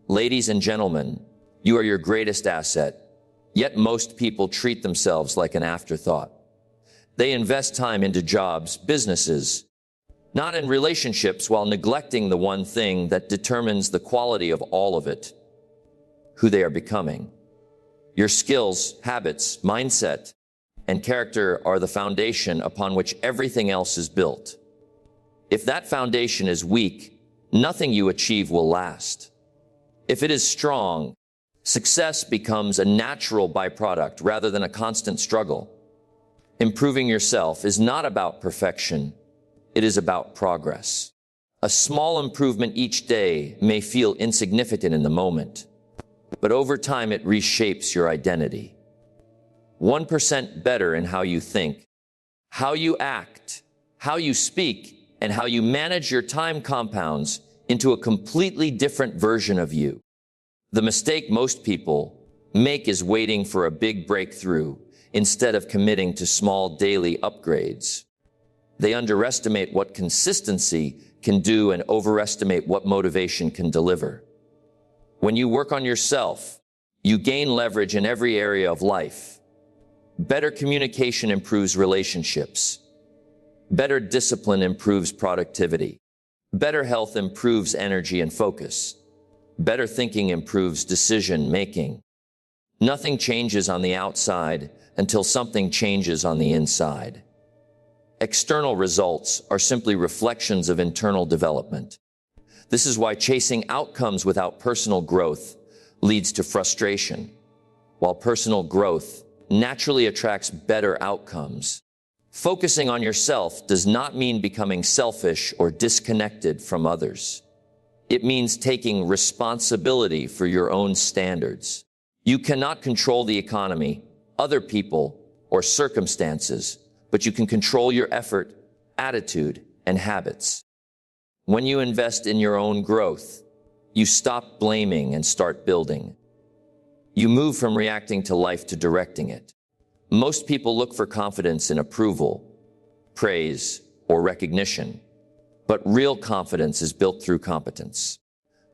Ladies and gentlemen, you are your greatest asset, yet most people treat themselves like an afterthought. They invest time into jobs, businesses, not in relationships, while neglecting the one thing that determines the quality of all of it: who they are becoming. Your skills, habits, mindset, and character are the foundation upon which everything else is built. If that foundation is weak, nothing you achieve will last. If it is strong, success becomes a natural byproduct rather than a constant struggle. Improving yourself is not about perfection. It is about progress. A small improvement each day may feel insignificant in the moment, but over time it reshapes your identity. 1% better in how you think, how you act, how you speak, and how you manage your time compounds into a completely different version of you. The mistake most people make is waiting for a big breakthrough instead of committing to small daily upgrades. They underestimate what consistency can do and overestimate what motivation can deliver. When you work on yourself, you gain leverage in every area of life. Better communication improves relationships. Better discipline improves productivity. Better health improves energy and focus. Better thinking improves decision making. Nothing changes on the outside until something changes on the inside. External results are simply reflections of internal development. This is why chasing outcomes without personal growth leads to frustration, while personal growth naturally attracts better outcomes. Focusing on yourself does not mean becoming selfish or disconnected from others. It means taking responsibility for your own standards. You cannot control the economy, other people, or circumstances, but you can control your effort, attitude, and habits. When you invest in your own growth, you stop blaming and start building. You move from reacting to life to directing it. Most people look for confidence in approval, praise, or recognition, but real confidence is built through competence.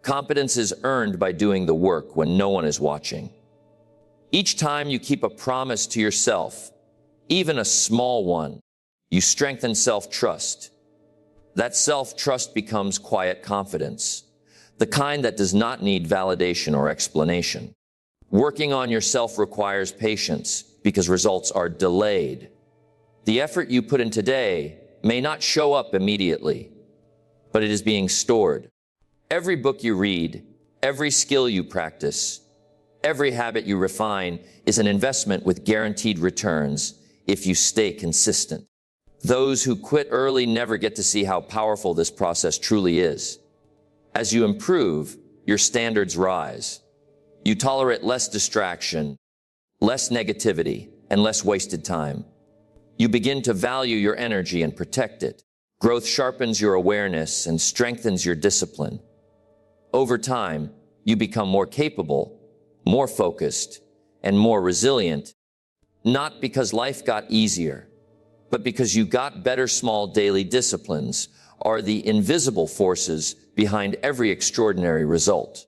Competence is earned by doing the work when no one is watching. Each time you keep a promise to yourself, even a small one, you strengthen self-trust. That self-trust becomes quiet confidence, the kind that does not need validation or explanation. Working on yourself requires patience because results are delayed. The effort you put in today may not show up immediately, but it is being stored. Every book you read, every skill you practice, every habit you refine is an investment with guaranteed returns if you stay consistent. Those who quit early never get to see how powerful this process truly is. As you improve, your standards rise. You tolerate less distraction, less negativity, and less wasted time. You begin to value your energy and protect it. Growth sharpens your awareness and strengthens your discipline. Over time, you become more capable, more focused, and more resilient, not because life got easier, but because you got better. Small daily disciplines are the invisible forces behind every extraordinary result.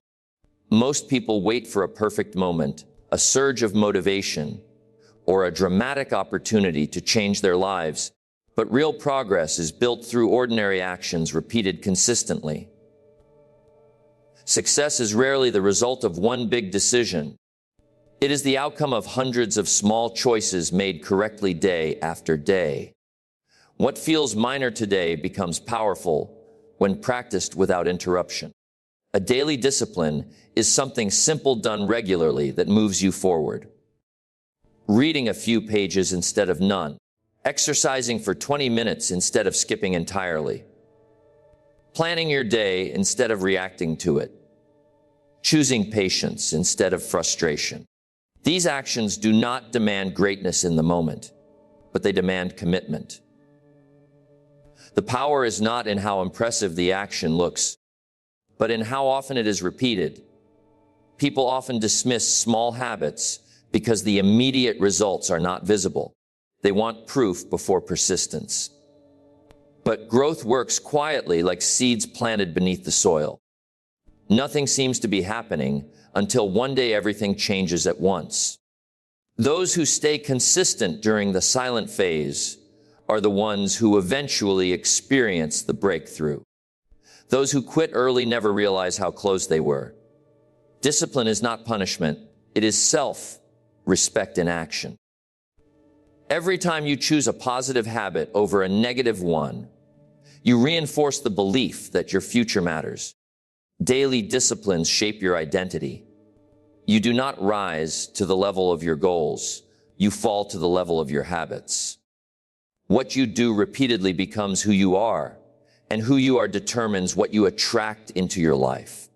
Most people wait for a perfect moment, a surge of motivation, or a dramatic opportunity to change their lives, but real progress is built through ordinary actions repeated consistently. Success is rarely the result of one big decision. It is the outcome of hundreds of small choices made correctly day after day. What feels minor today becomes powerful when practiced without interruption. A daily discipline is something simple done regularly that moves you forward. Reading a few pages instead of none. Exercising for 20 minutes instead of skipping entirely. Planning your day instead of reacting to it. Choosing patience instead of frustration. These actions do not demand greatness in the moment, but they demand commitment. The power is not in how impressive the action looks, but in how often it is repeated. People often dismiss small habits because the immediate results are not visible. They want proof before persistence. But growth works quietly, like seeds planted beneath the soil. Nothing seems to be happening until one day everything changes at once. Those who stay consistent during the silent phase are the ones who eventually experience the breakthrough. Those who quit early never realize how close they were. Discipline is not punishment. It is self-respect in action. Every time you choose a positive habit over a negative one, you reinforce the belief that your future matters. Daily disciplines shape your identity. You do not rise to the level of your goals. You fall to the level of your habits. What you do repeatedly becomes who you are, and who you are determines what you attract into your life.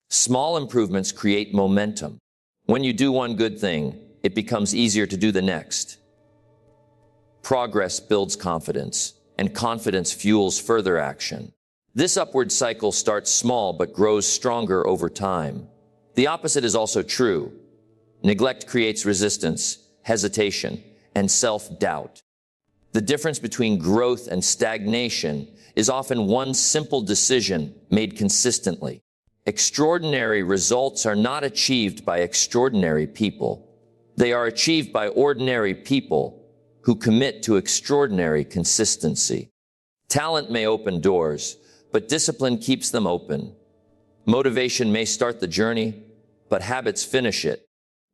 Small improvements create momentum. When you do one good thing, it becomes easier to do the next. Progress builds confidence, and confidence fuels further action. This upward cycle starts small but grows stronger over time. The opposite is also true. Neglect creates resistance, hesitation, and self-doubt. The difference between growth and stagnation is often one simple decision made consistently. Extraordinary results are not achieved by extraordinary people. They are achieved by ordinary people who commit to extraordinary consistency. Talent may open doors, but discipline keeps them open. Motivation may start the journey, but habits finish it.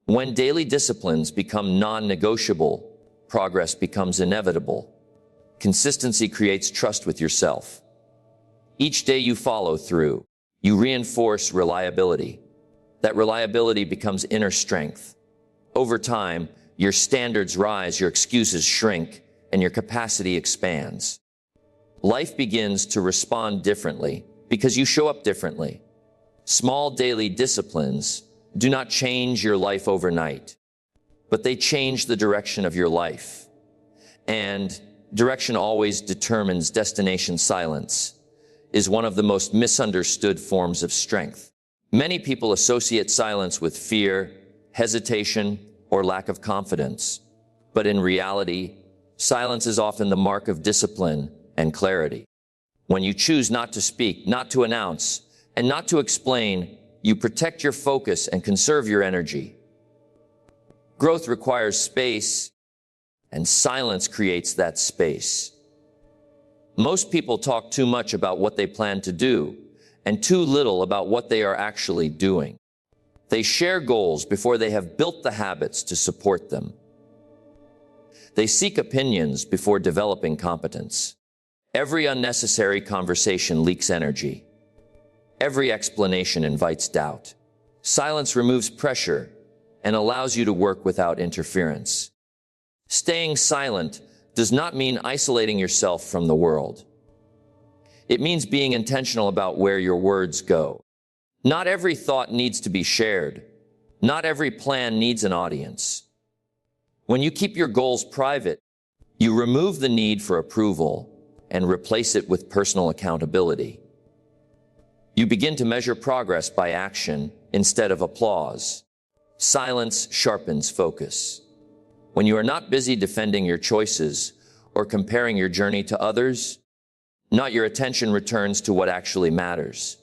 When daily disciplines become non-negotiable, progress becomes inevitable. Consistency creates trust with yourself. Each day you follow through, you reinforce reliability. That reliability becomes inner strength. Over time, your standards rise, your excuses shrink, and your capacity expands. Life begins to respond differently because you show up differently. Small daily disciplines do not change your life overnight, but they change the direction of your life. And direction always determines destination. Silence is one of the most misunderstood forms of strength. Many people associate silence with fear, hesitation, or lack of confidence. But in reality, silence is often the mark of discipline and clarity. When you choose not to speak, not to announce, and not to explain, you protect your focus and conserve your energy. Growth requires space, and silence creates that space. Most people talk too much about what they plan to do, and too little about what they are actually doing. They share goals before they have built the habits to support them. They seek opinions before developing competence. Every unnecessary conversation leaks energy. Every explanation invites doubt. Silence removes pressure and allows you to work without interference. Staying silent does not mean isolating yourself from the world. It means being intentional about where your words go. Not every thought needs to be shared. Not every plan needs an audience. When you keep your goals private, you remove the need for approval and replace it with personal accountability. You begin to measure progress by action instead of applause. Silence sharpens focus. When you are not busy defending your choices or comparing your journey to others, your attention returns to what actually matters.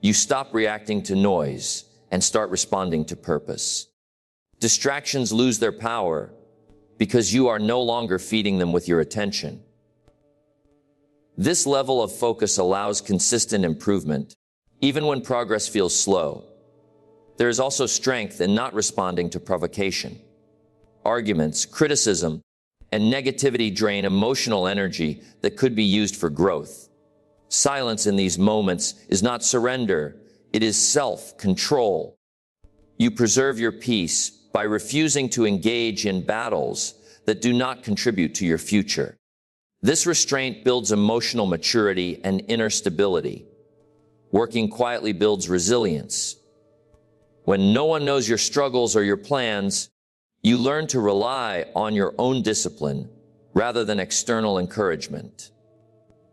You stop reacting to noise and start responding to purpose. Distractions lose their power because you are no longer feeding them with your attention. This level of focus allows consistent improvement, even when progress feels slow. There is also strength in not responding to provocation. Arguments, criticism, and negativity drain emotional energy that could be used for growth. Silence in these moments is not surrender, it is self-control. You preserve your peace by refusing to engage in battles that do not contribute to your future. This restraint builds emotional maturity and inner stability. Working quietly builds resilience. When no one knows your struggles or your plans, you learn to rely on your own discipline rather than external encouragement.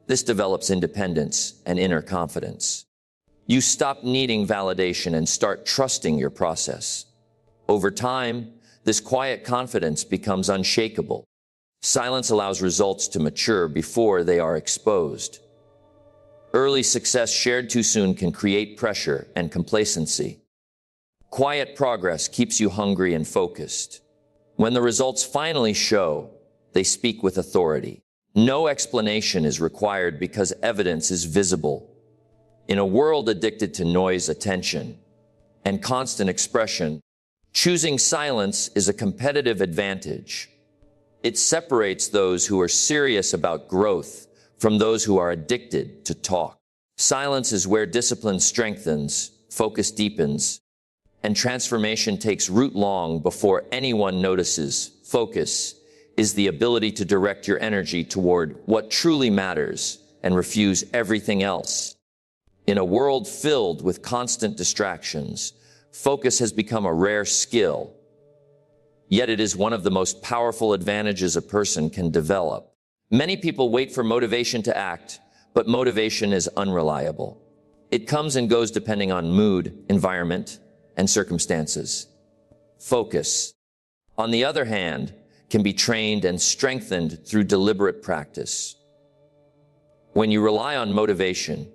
This develops independence and inner confidence. You stop needing validation and start trusting your process. Over time, this quiet confidence becomes unshakable. Silence allows results to mature before they are exposed. Early success shared too soon can create pressure and complacency. Quiet progress keeps you hungry and focused. When the results finally show, they speak with authority. No explanation is required because evidence is visible. In a world addicted to noise, attention, and constant expression, choosing silence is a competitive advantage. It separates those who are serious about growth from those who are addicted to talk. Silence is where discipline strengthens, focus deepens, and transformation takes root long before anyone notices. Focus is the ability to direct your energy toward what truly matters and refuse everything else. In a world filled with constant distractions, focus has become a rare skill. Yet it is one of the most powerful advantages a person can develop. Many people wait for motivation to act, but motivation is unreliable. It comes and goes depending on mood, environment, and circumstances. Focus, on the other hand, can be trained and strengthened through deliberate practice. When you rely on motivation,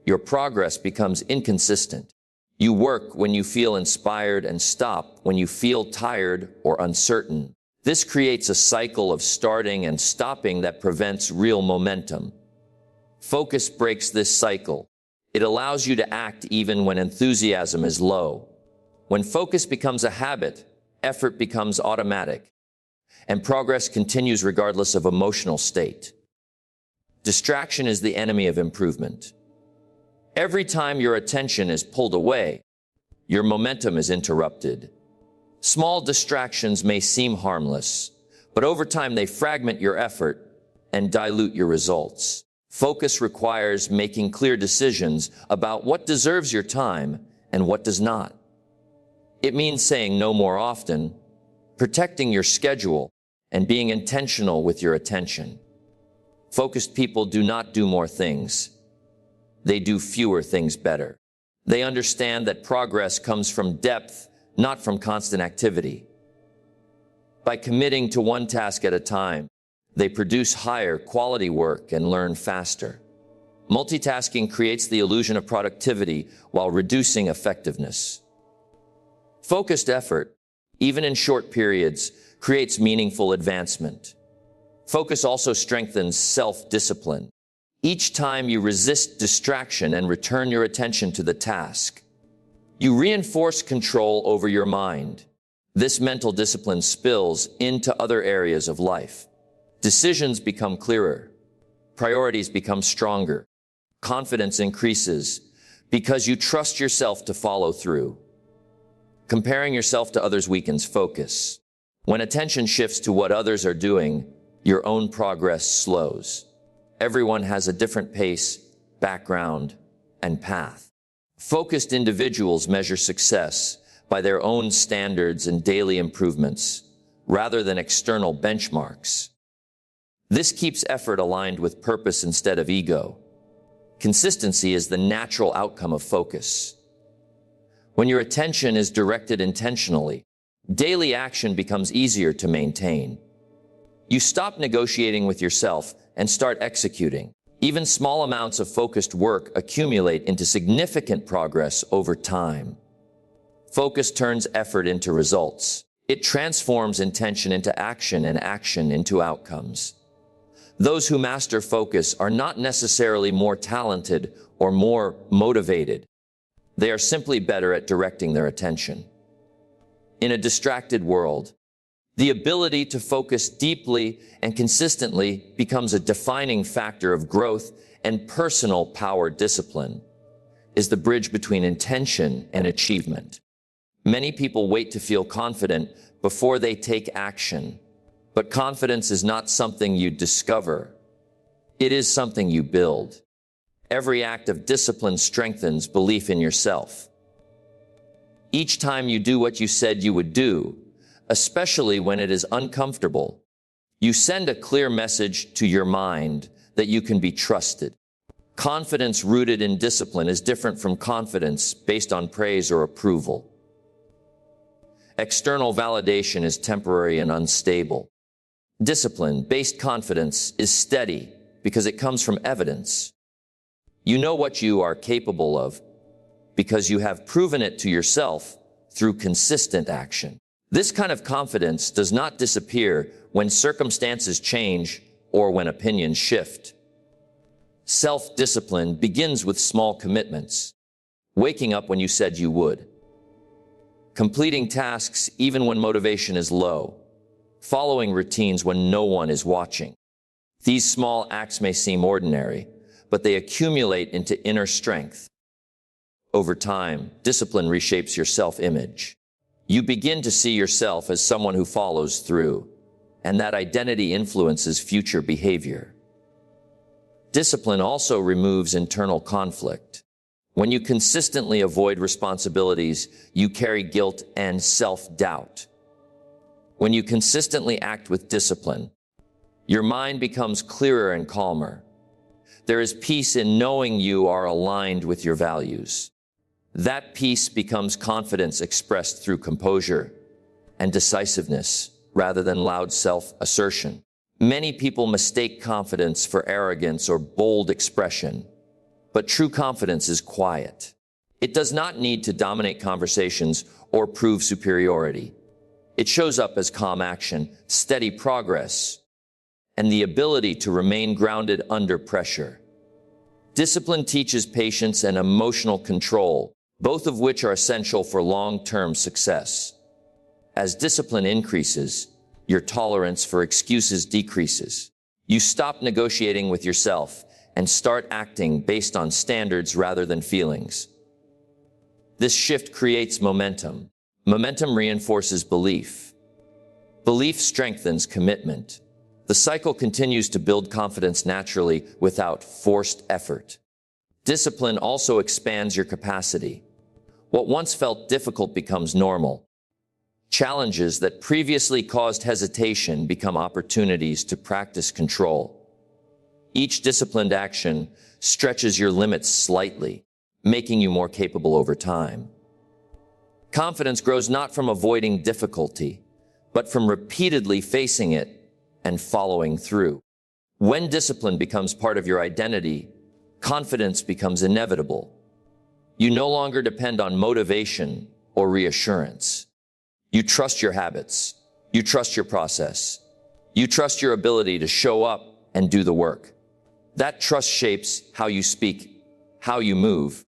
your progress becomes inconsistent. You work when you feel inspired and stop when you feel tired or uncertain. This creates a cycle of starting and stopping that prevents real momentum. Focus breaks this cycle. It allows you to act even when enthusiasm is low. When focus becomes a habit, effort becomes automatic, and progress continues regardless of emotional state. Distraction is the enemy of improvement. Every time your attention is pulled away, your momentum is interrupted. Small distractions may seem harmless, but over time they fragment your effort and dilute your results. Focus requires making clear decisions about what deserves your time and what does not. It means saying no more often, protecting your schedule, and being intentional with your attention. Focused people do not do more things. They do fewer things better. They understand that progress comes from depth, not from constant activity. By committing to one task at a time, they produce higher quality work and learn faster. Multitasking creates the illusion of productivity while reducing effectiveness. Focused effort, even in short periods, creates meaningful advancement. Focus also strengthens self-discipline. Each time you resist distraction and return your attention to the task, you reinforce control over your mind. This mental discipline spills into other areas of life. Decisions become clearer. Priorities become stronger. Confidence increases because you trust yourself to follow through. Comparing yourself to others weakens focus. When attention shifts to what others are doing, your own progress slows. Everyone has a different pace, background, and path. Focused individuals measure success by their own standards and daily improvements, rather than external benchmarks. This keeps effort aligned with purpose instead of ego. Consistency is the natural outcome of focus. When your attention is directed intentionally, daily action becomes easier to maintain. You stop negotiating with yourself and start executing. Even small amounts of focused work accumulate into significant progress over time. Focus turns effort into results. It transforms intention into action and action into outcomes. Those who master focus are not necessarily more talented or more motivated. They are simply better at directing their attention. In a distracted world, the ability to focus deeply and consistently becomes a defining factor of growth, and personal power. Discipline is the bridge between intention and achievement. Many people wait to feel confident before they take action, but confidence is not something you discover. It is something you build. Every act of discipline strengthens belief in yourself. Each time you do what you said you would do, especially when it is uncomfortable, you send a clear message to your mind that you can be trusted. Confidence rooted in discipline is different from confidence based on praise or approval. External validation is temporary and unstable. Discipline-based confidence is steady because it comes from evidence. You know what you are capable of because you have proven it to yourself through consistent action. This kind of confidence does not disappear when circumstances change or when opinions shift. Self-discipline begins with small commitments. Waking up when you said you would. Completing tasks even when motivation is low. Following routines when no one is watching. These small acts may seem ordinary, but they accumulate into inner strength. Over time, discipline reshapes your self-image. You begin to see yourself as someone who follows through, and that identity influences future behavior. Discipline also removes internal conflict. When you consistently avoid responsibilities, you carry guilt and self-doubt. When you consistently act with discipline, your mind becomes clearer and calmer. There is peace in knowing you are aligned with your values. That peace becomes confidence expressed through composure and decisiveness rather than loud self-assertion. Many people mistake confidence for arrogance or bold expression, but true confidence is quiet. It does not need to dominate conversations or prove superiority. It shows up as calm action, steady progress, and the ability to remain grounded under pressure. Discipline teaches patience and emotional control, both of which are essential for long-term success. As discipline increases, your tolerance for excuses decreases. You stop negotiating with yourself and start acting based on standards rather than feelings. This shift creates momentum. Momentum reinforces belief. Belief strengthens commitment. The cycle continues to build confidence naturally without forced effort. Discipline also expands your capacity. What once felt difficult becomes normal. Challenges that previously caused hesitation become opportunities to practice control. Each disciplined action stretches your limits slightly, making you more capable over time. Confidence grows not from avoiding difficulty, but from repeatedly facing it and following through. When discipline becomes part of your identity, confidence becomes inevitable. You no longer depend on motivation or reassurance. You trust your habits. You trust your process. You trust your ability to show up and do the work. That trust shapes how you speak, how you move,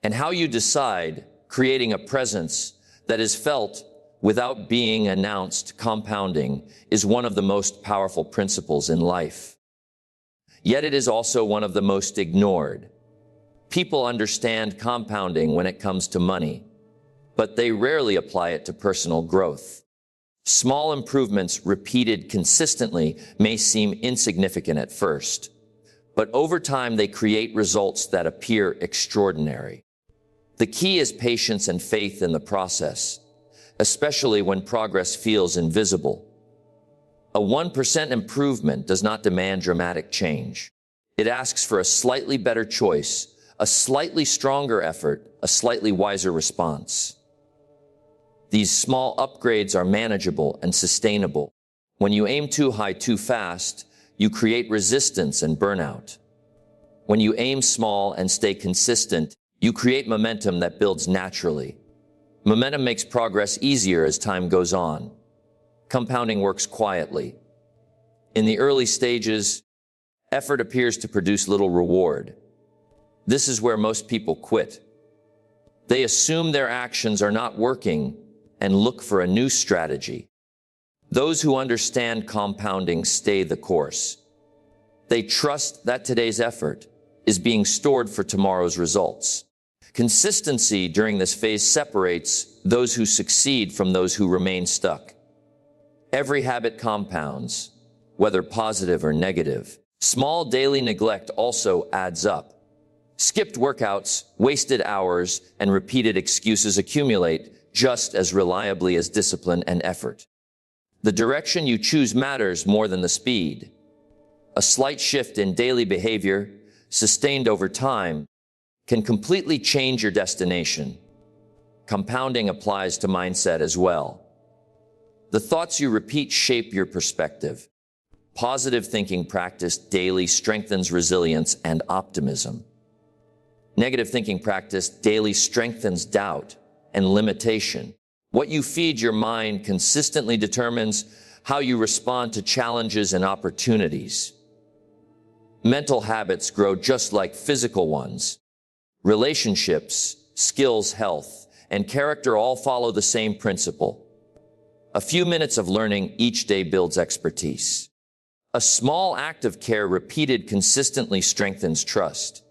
and how you decide, creating a presence that is felt without being announced. Compounding is one of the most powerful principles in life. Yet it is also one of the most ignored. People understand compounding when it comes to money, but they rarely apply it to personal growth. Small improvements repeated consistently may seem insignificant at first, but over time they create results that appear extraordinary. The key is patience and faith in the process, especially when progress feels invisible. A 1% improvement does not demand dramatic change. It asks for a slightly better choice, a slightly stronger effort, a slightly wiser response. These small upgrades are manageable and sustainable. When you aim too high too fast, you create resistance and burnout. When you aim small and stay consistent, you create momentum that builds naturally. Momentum makes progress easier as time goes on. Compounding works quietly. In the early stages, effort appears to produce little reward. This is where most people quit. They assume their actions are not working and look for a new strategy. Those who understand compounding stay the course. They trust that today's effort is being stored for tomorrow's results. Consistency during this phase separates those who succeed from those who remain stuck. Every habit compounds, whether positive or negative. Small daily neglect also adds up. Skipped workouts, wasted hours, and repeated excuses accumulate just as reliably as discipline and effort. The direction you choose matters more than the speed. A slight shift in daily behavior, sustained over time, can completely change your destination. Compounding applies to mindset as well. The thoughts you repeat shape your perspective. Positive thinking practiced daily strengthens resilience and optimism. Negative thinking practice daily strengthens doubt and limitation. What you feed your mind consistently determines how you respond to challenges and opportunities. Mental habits grow just like physical ones. Relationships, skills, health, and character all follow the same principle. A few minutes of learning each day builds expertise. A small act of care repeated consistently strengthens trust.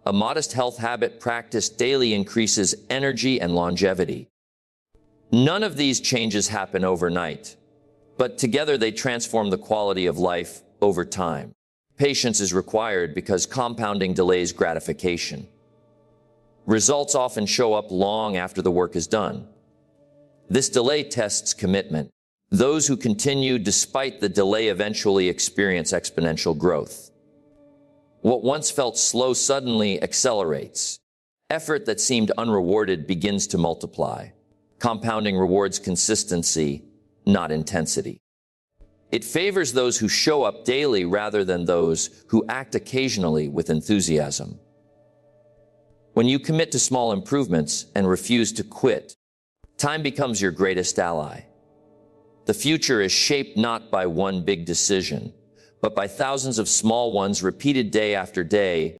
A modest health habit practiced daily increases energy and longevity. None of these changes happen overnight, but together they transform the quality of life over time. Patience is required because compounding delays gratification. Results often show up long after the work is done. This delay tests commitment. Those who continue despite the delay eventually experience exponential growth. What once felt slow suddenly accelerates. Effort that seemed unrewarded begins to multiply. Compounding rewards consistency, not intensity. It favors those who show up daily rather than those who act occasionally with enthusiasm. When you commit to small improvements and refuse to quit, time becomes your greatest ally. The future is shaped not by one big decision, but by thousands of small ones repeated day after day,